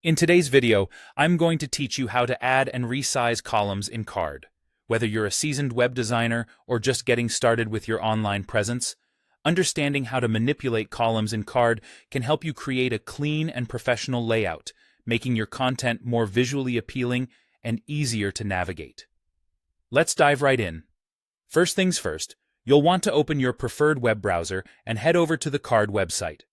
In today's video, I'm going to teach you how to add and resize columns in Card. Whether you're a seasoned web designer or just getting started with your online presence, understanding how to manipulate columns in Card can help you create a clean and professional layout, making your content more visually appealing and easier to navigate. Let's dive right in. First things first, you'll want to open your preferred web browser and head over to the Card website.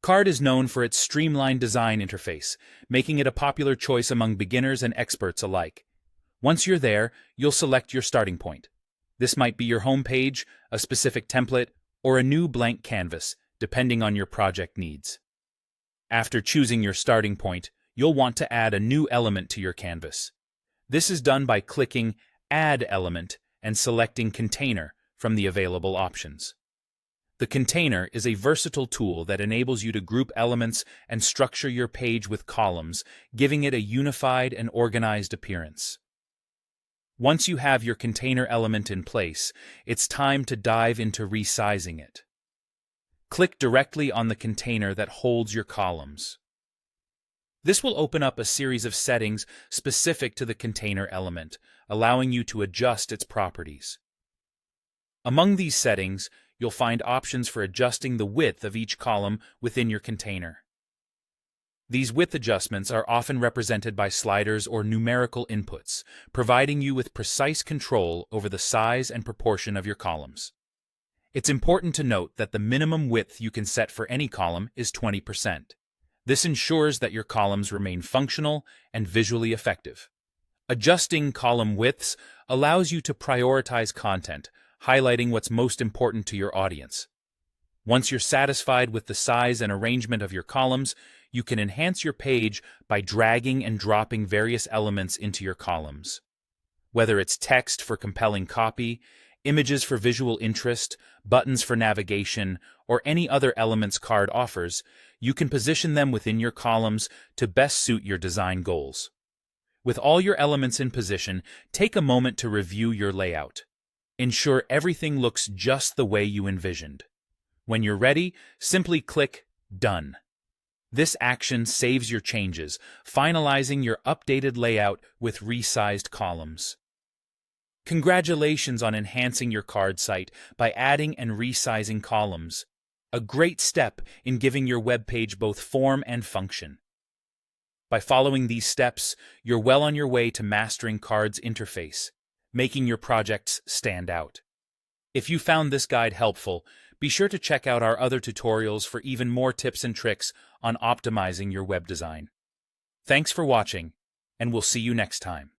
Card is known for its streamlined design interface, making it a popular choice among beginners and experts alike. Once you're there, you'll select your starting point. This might be your home page, a specific template, or a new blank canvas, depending on your project needs. After choosing your starting point, you'll want to add a new element to your canvas. This is done by clicking Add Element and selecting Container from the available options. The container is a versatile tool that enables you to group elements and structure your page with columns, giving it a unified and organized appearance. Once you have your container element in place, it's time to dive into resizing it. Click directly on the container that holds your columns. This will open up a series of settings specific to the container element, allowing you to adjust its properties. Among these settings, you'll find options for adjusting the width of each column within your container. These width adjustments are often represented by sliders or numerical inputs, providing you with precise control over the size and proportion of your columns. It's important to note that the minimum width you can set for any column is 20%. This ensures that your columns remain functional and visually effective. Adjusting column widths allows you to prioritize content, highlighting what's most important to your audience. Once you're satisfied with the size and arrangement of your columns, you can enhance your page by dragging and dropping various elements into your columns. Whether it's text for compelling copy, images for visual interest, buttons for navigation, or any other elements Card offers, you can position them within your columns to best suit your design goals. With all your elements in position, take a moment to review your layout. Ensure everything looks just the way you envisioned. When you're ready, simply click Done. This action saves your changes, finalizing your updated layout with resized columns. Congratulations on enhancing your Card site by adding and resizing columns. A great step in giving your web page both form and function. By following these steps, you're well on your way to mastering Card's interface, making your projects stand out. If you found this guide helpful, be sure to check out our other tutorials for even more tips and tricks on optimizing your web design. Thanks for watching, and we'll see you next time.